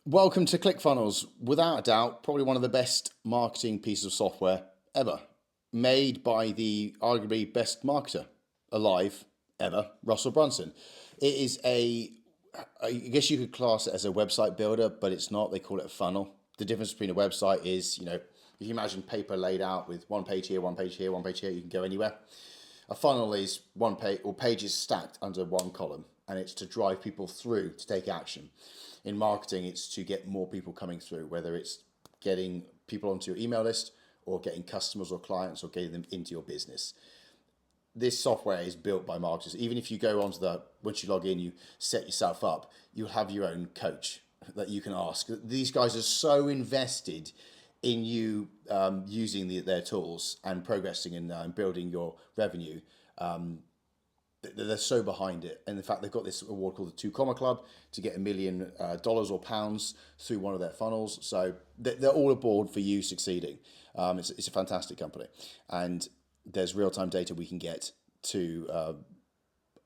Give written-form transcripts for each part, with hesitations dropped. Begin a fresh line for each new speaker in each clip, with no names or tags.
Welcome to ClickFunnels. Without a doubt, probably one of the best marketing pieces of software ever. Made by the arguably best marketer alive ever, Russell Brunson. It is I guess you could class it as a website builder, but it's not. They call it a funnel. The difference between a website is, if you imagine paper laid out with one page here, one page here, one page here, you can go anywhere. A funnel is one page or pages stacked under one column, and it's to drive people through to take action. In marketing, it's to get more people coming through, whether it's getting people onto your email list or getting customers or clients or getting them into your business. This software is built by marketers. Even if you go onto once you log in, you set yourself up, you'll have your own coach that you can ask. These guys are so invested in you using their tools and progressing and building your revenue. They're so behind it. And in fact, they've got this award called the 2 Comma Club to get $1 million or pounds through one of their funnels. So they're all aboard for you succeeding. It's a fantastic company. And there's real-time data we can get to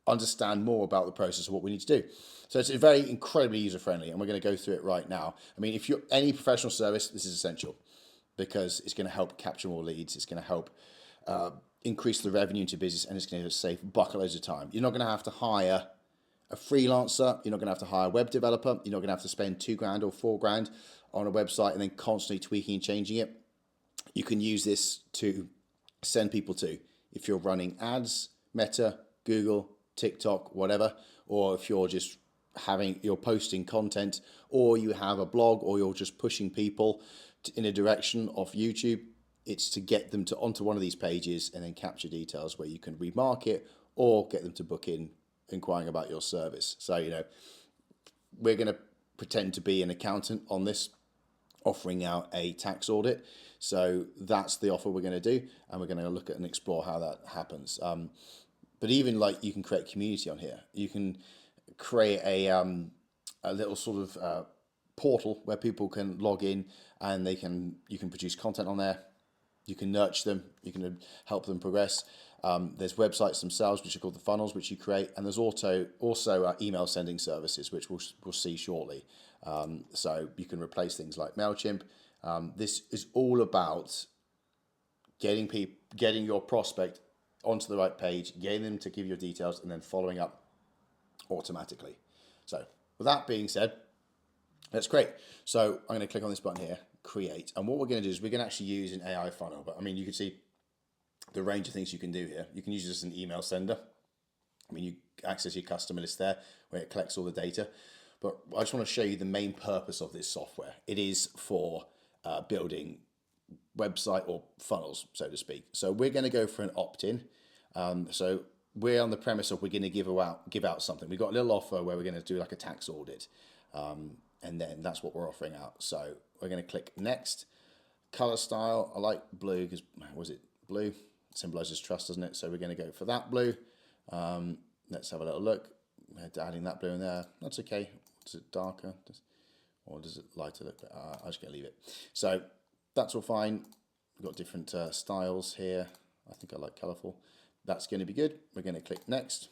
understand more about the process of what we need to do. So it's very incredibly user-friendly, and we're going to go through it right now. I mean, if you're any professional service, this is essential because it's going to help capture more leads. It's going to help increase the revenue into business, and it's going to save bucketloads of time. You're not going to have to hire a freelancer. You're not going to have to hire a web developer. You're not going to have to spend $2,000 or $4,000 on a website and then constantly tweaking and changing it. You can use this to send people to. If you're running ads, Meta, Google, TikTok, whatever, or if you're posting content, or you have a blog, or you're just pushing people in a direction of YouTube, it's to get them onto one of these pages and then capture details where you can remarket or get them to book in inquiring about your service. So, we're going to pretend to be an accountant on this, offering out a tax audit. So that's the offer we're going to do, and we're going to look at and explore how that happens. But even you can create community on here. You can create a little sort of portal where people can log in and you can produce content on there. You can nurture them. You can help them progress. There's websites themselves, which are called the funnels, which you create, and there's also email sending services, which we'll see shortly. So you can replace things like MailChimp. This is all about getting your prospect onto the right page, getting them to give your details, and then following up automatically. So with that being said, that's great. So I'm going to click on this button here, create. And what we're going to do is we're going to actually use an AI funnel. But I mean, you can see the range of things you can do here. You can use this as an email sender. I mean, you access your customer list there where it collects all the data. But I just want to show you the main purpose of this software. It is for building website or funnels, so to speak. So we're going to go for an opt-in. So we're on the premise of we're going to give out something. We've got a little offer where we're going to do like a tax audit. And then that's what we're offering out. So we're going to click next. Color style, I like blue because, was it blue? Symbolizes trust, doesn't it? So we're going to go for that blue. Let's have a little look. Adding that blue in there. That's okay. Is it darker? Or does it lighter look? I'm just going to leave it. So that's all fine. We've got different styles here. I think I like colorful. That's going to be good. We're going to click next.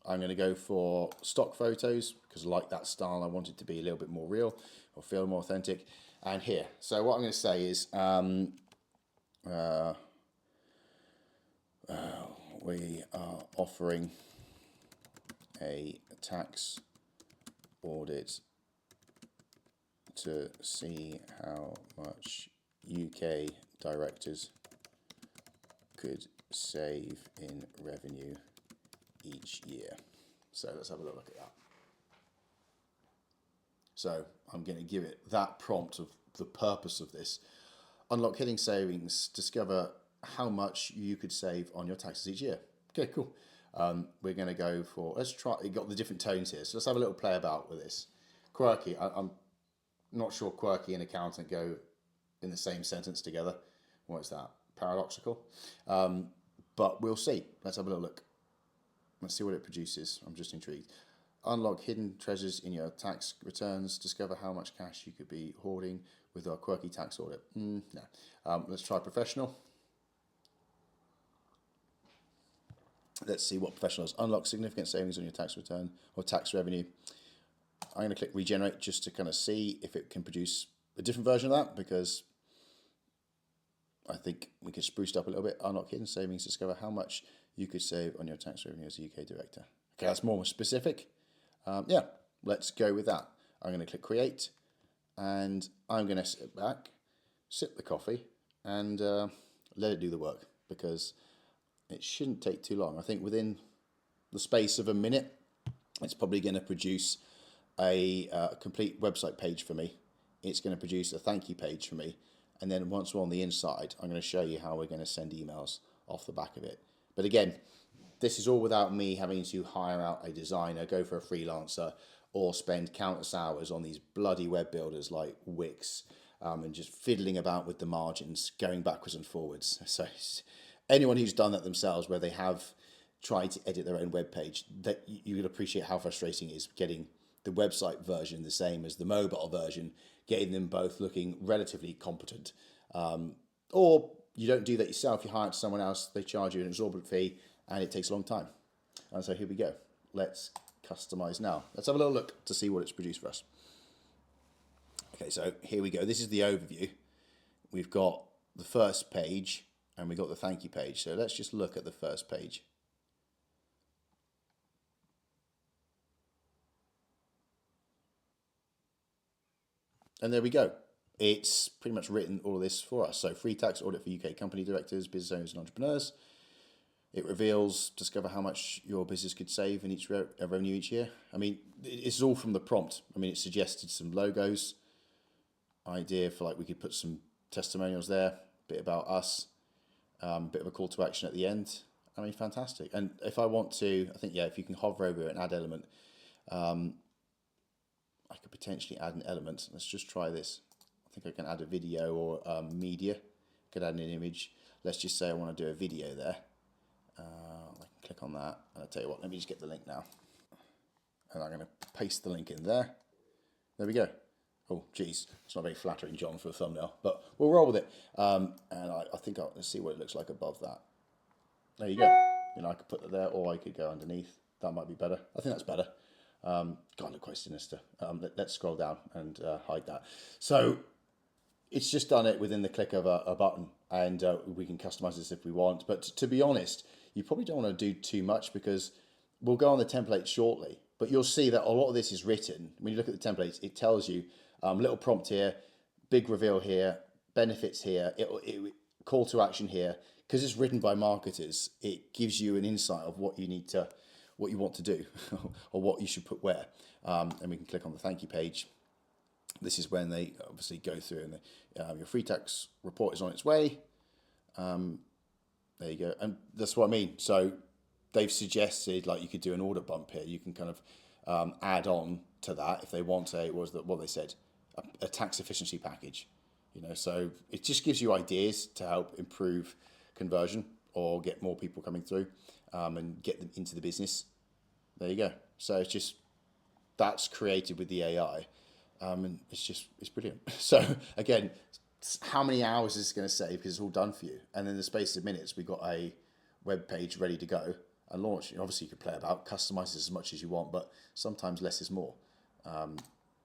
I'm going to go for stock photos because I like that style. I want it to be a little bit more real or feel more authentic. And here, so what I'm going to say is we are offering a tax audit to see how much UK directors could save in revenue each year. So let's have a look at that. So I'm going to give it that prompt of the purpose of this. Unlock hidden savings. Discover how much you could save on your taxes each year. Okay, cool. We're going to go for, let's try, you got the different tones here. So let's have a little play about with this. Quirky. I'm not sure quirky and accountant go in the same sentence together. What's that? Paradoxical. But we'll see. Let's have a little look. Let's see what it produces. I'm just intrigued. Unlock hidden treasures in your tax returns. Discover how much cash you could be hoarding with our quirky tax audit. No. Let's try professional. Let's see what professionals unlock significant savings on your tax return or tax revenue. I'm going to click regenerate just to kind of see if it can produce a different version of that, because I think we can spruce it up a little bit. I'm not kidding. Savings, discover how much you could save on your tax revenue as a UK director. Okay, that's more specific. Yeah, let's go with that. I'm going to click create, and I'm going to sit back, sip the coffee, and let it do the work, because it shouldn't take too long. I think within the space of a minute, it's probably going to produce a complete website page for me. It's going to produce a thank you page for me. And then once we're on the inside, I'm going to show you how we're going to send emails off the back of it. But again, this is all without me having to hire out a designer, go for a freelancer, or spend countless hours on these bloody web builders like Wix, and just fiddling about with the margins, going backwards and forwards. So anyone who's done that themselves, where they have tried to edit their own web page, that you would appreciate how frustrating it is getting the website version the same as the mobile version, getting them both looking relatively competent. Or you don't do that yourself, you hire someone else, they charge you an exorbitant fee, and it takes a long time. And so here we go. Let's customize now. Let's have a little look to see what it's produced for us. Okay, so here we go. This is the overview. We've got the first page, and we've got the thank you page. So let's just look at the first page. And there we go. It's pretty much written all of this for us. So free tax audit for UK company directors, business owners and entrepreneurs. It reveals, discover how much your business could save in each revenue each year. I mean, it's all from the prompt. I mean, it suggested some logos, idea for like we could put some testimonials there, a bit about us, bit of a call to action at the end. I mean, fantastic. And if I want to, I think, yeah, if you can hover over an add element, I could potentially add an element. Let's just try this. I think I can add a video or media. I could add an image. Let's just say I want to do a video there. I can click on that, and I'll tell you what, let me just get the link now. And I'm going to paste the link in there. There we go. Oh, geez, it's not very flattering, John, for a thumbnail, but we'll roll with it. And I think let's see what it looks like above that. There you go. You know, I could put that there, or I could go underneath. That might be better. I think that's better. God, look quite sinister. Let's scroll down and hide that. So it's just done it within the click of a button, and we can customize this if we want. But to be honest, you probably don't want to do too much, because we'll go on the template shortly, but you'll see that a lot of this is written. When you look at the templates, it tells you little prompt here, big reveal here, benefits here, call to action here. Because it's written by marketers, it gives you an insight of what you need to, what you want to do, or what you should put where. And we can click on the thank you page. This is when they obviously go through, and your free tax report is on its way. There you go. And that's what I mean. So they've suggested, like, you could do an order bump here. You can kind of add on to that if they want a, what they said, a tax efficiency package. You know, so it just gives you ideas to help improve conversion or get more people coming through, and get them into the business. There you go. So it's just, that's created with the AI. And it's brilliant. So again, how many hours is this going to save? Because it's all done for you. And in the space of minutes, we've got a web page ready to go and launch. Obviously, you could play about, customize this as much as you want, but sometimes less is more,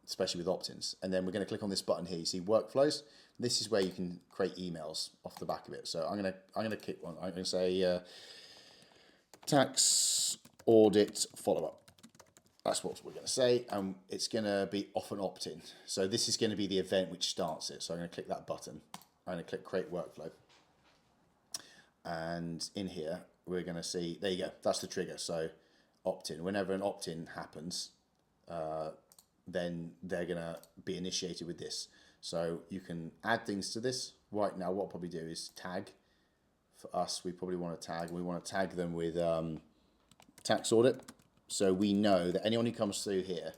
especially with opt-ins. And then we're going to click on this button here. You see workflows. This is where you can create emails off the back of it. So I'm gonna click one. I'm going to say tax audit follow-up. That's what we're going to say, and it's going to be off an opt-in. So this is going to be the event which starts it. So I'm going to click that button. I'm going to click create workflow. And in here, we're going to see, there you go, that's the trigger. So opt-in, whenever an opt-in happens, then they're going to be initiated with this. So you can add things to this. Right now, what I'll probably do is tag. For us, we probably want to tag. We want to tag them with tax audit. So we know that anyone who comes through here,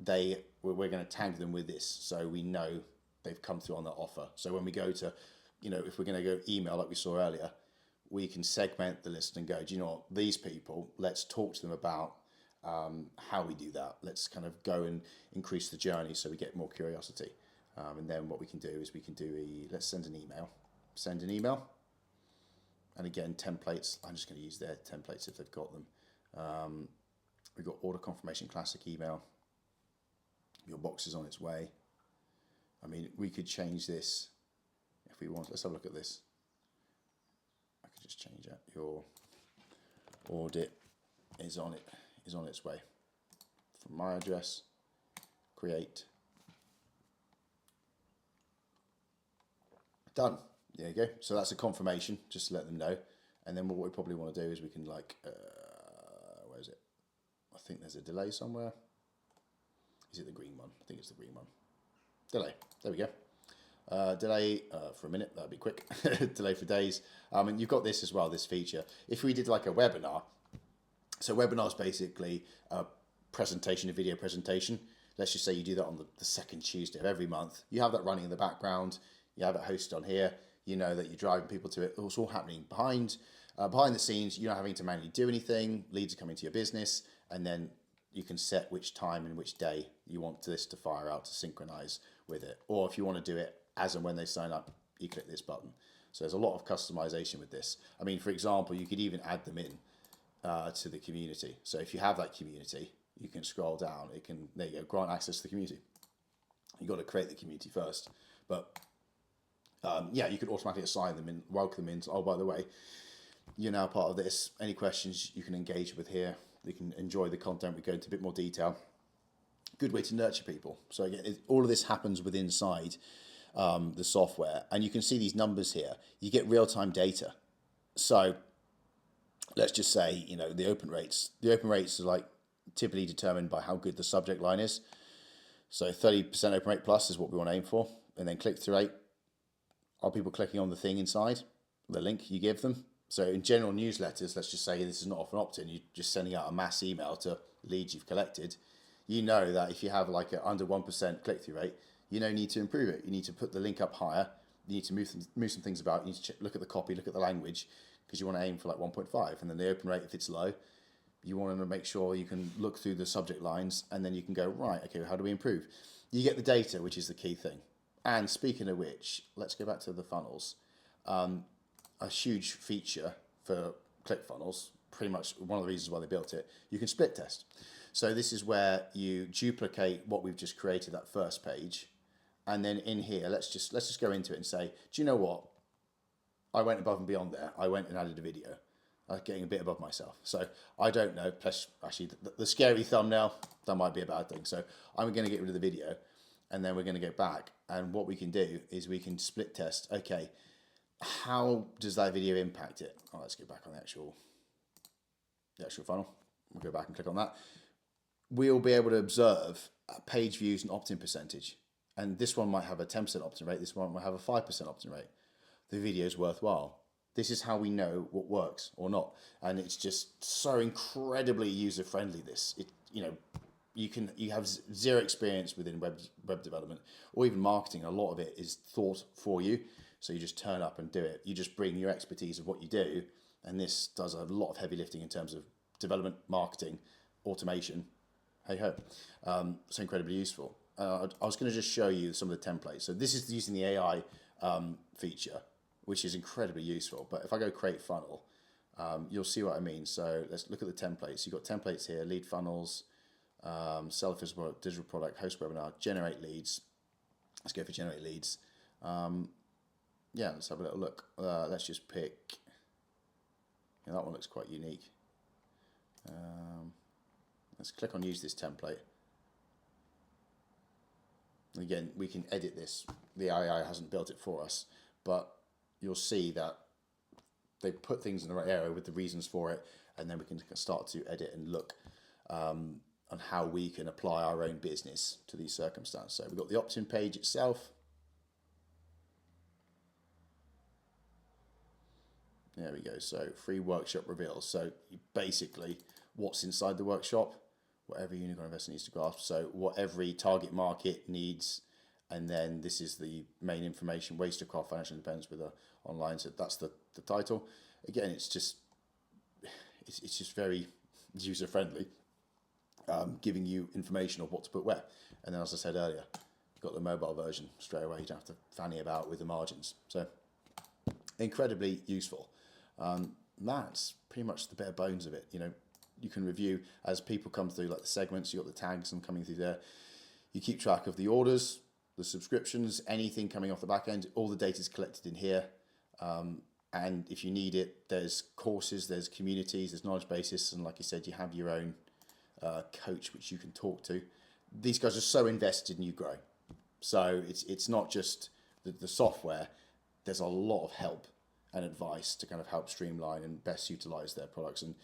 we're going to tag them with this. So we know they've come through on that offer. So when we go to, you know, if we're going to go email like we saw earlier, we can segment the list and go, do you know what, these people, let's talk to them about how we do that. Let's kind of go and increase the journey so we get more curiosity. And then what we can do is we can do let's send an email. Send an email. And again, templates, I'm just going to use their templates if they've got them. We've got order confirmation classic email. Your box is on its way. I mean, we could change this if we want. Let's have a look at this. I could just change that. Your audit is on its way. From my address, create. Done. There you go. So that's a confirmation, just to let them know. And then what we probably want to do is we can like, where is it? I think there's a delay somewhere. Is it the green one? I think it's the green one. Delay. There we go. Delay for a minute. That'd be quick. Delay for days. And you've got this as well, this feature. If we did like a webinar, so webinar is basically a presentation, a video presentation. Let's just say you do that on the second Tuesday of every month. You have that running in the background. You have it hosted on here. You know that you're driving people to it. It's all happening behind the scenes. You're not having to manually do anything. Leads are coming to your business, and then you can set which time and which day you want this to fire out to synchronize with it. Or if you want to do it as and when they sign up, you click this button. So there's a lot of customization with this. I mean, for example, you could even add them in to the community. So if you have that community, you can scroll down. It can, there you go, grant access to the community. You've got to create the community first. But yeah, you could automatically assign them and welcome them in. Oh, by the way, you're now part of this. Any questions you can engage with here. You can enjoy the content. We go into a bit more detail. Good way to nurture people. So again, all of this happens within inside the software, and you can see these numbers here. You get real-time data. So let's just say, you know, the open rates. The open rates are like typically determined by how good the subject line is. So 30% open rate plus is what we want to aim for, and then click-through rate. Are people clicking on the thing inside, the link you give them? So in general newsletters, let's just say this is not off an opt-in, you're just sending out a mass email to leads you've collected. You know that if you have like an under 1% click-through rate, you need to improve it. You need to put the link up higher. You need to move some things about. You need to look at the copy, look at the language, because you want to aim for like 1.5. And then the open rate, if it's low, you want to make sure you can look through the subject lines, and then you can go, right, okay, how do we improve? You get the data, which is the key thing. And speaking of which, let's go back to the funnels. A huge feature for ClickFunnels, pretty much one of the reasons why they built it, you can split test. So this is where you duplicate what we've just created, that first page, and then in here, let's just go into it and say, do you know what? I went above and beyond there. I went and added a video. I'm getting a bit above myself. So I don't know. Plus, actually, the scary thumbnail, that might be a bad thing. So I'm going to get rid of the video, and then we're going to go back. And what we can do is we can split test. Okay, how does that video impact it? Oh, let's go back on the actual funnel. We'll go back and click on that. We'll be able to observe page views and opt-in percentage. And this one might have a 10% opt-in rate. This one might have a 5% opt-in rate. The video is worthwhile. This is how we know what works or not. And it's just so incredibly user-friendly, this. You have zero experience within web development or even marketing. A lot of it is thought for you. So you just turn up and do it. You just bring your expertise of what you do. And this does a lot of heavy lifting in terms of development, marketing, automation. Hey ho. So incredibly useful. I was going to just show you some of the templates. So this is using the AI feature, which is incredibly useful. But if I go create funnel, you'll see what I mean. So let's look at the templates. You've got templates here, lead funnels, sell a physical product, digital product, host webinar, generate leads. Let's go for generate leads. Yeah, let's have a little look. Let's just pick, that one looks quite unique. Let's click on use this template. Again, we can edit this. The AI hasn't built it for us, but you'll see that they put things in the right area with the reasons for it, and then we can start to edit and look on how we can apply our own business to these circumstances. So we've got the opt-in page itself. There we go. So free workshop reveals. So basically what's inside the workshop, what every unicorn investor needs to grasp. So what every target market needs. And then this is the main information, ways to craft financial independence with online. So that's the title. Again, it's just very user friendly, giving you information of what to put where. And then, as I said earlier, you've got the mobile version straight away. You don't have to fanny about with the margins. So incredibly useful. That's pretty much the bare bones of it. You can review as people come through, like the segments. You've got the tags and coming through there. You keep track of the orders, the subscriptions, anything coming off the back end. All the data is collected in here. And if you need it, there's courses, there's communities, there's knowledge bases, and like you said, you have your own coach which you can talk to. These guys are so invested in you grow. So it's not just the software. There's a lot of help and advice to kind of help streamline and best utilize their products. And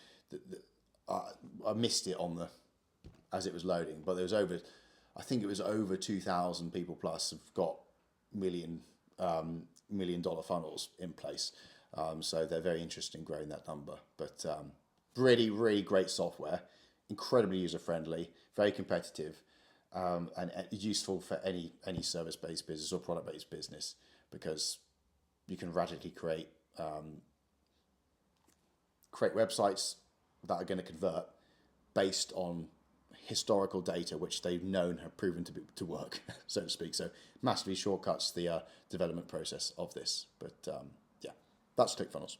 I missed it as it was loading, but I think it was over 2,000 people plus have got $1 million funnels in place. So they're very interested in growing that number. But really, really great software, incredibly user-friendly, very competitive, and useful for any service-based business or product-based business, because you can radically create websites that are going to convert based on historical data which they've known have proven to work, so to speak. So massively shortcuts the development process of this. But yeah, that's ClickFunnels.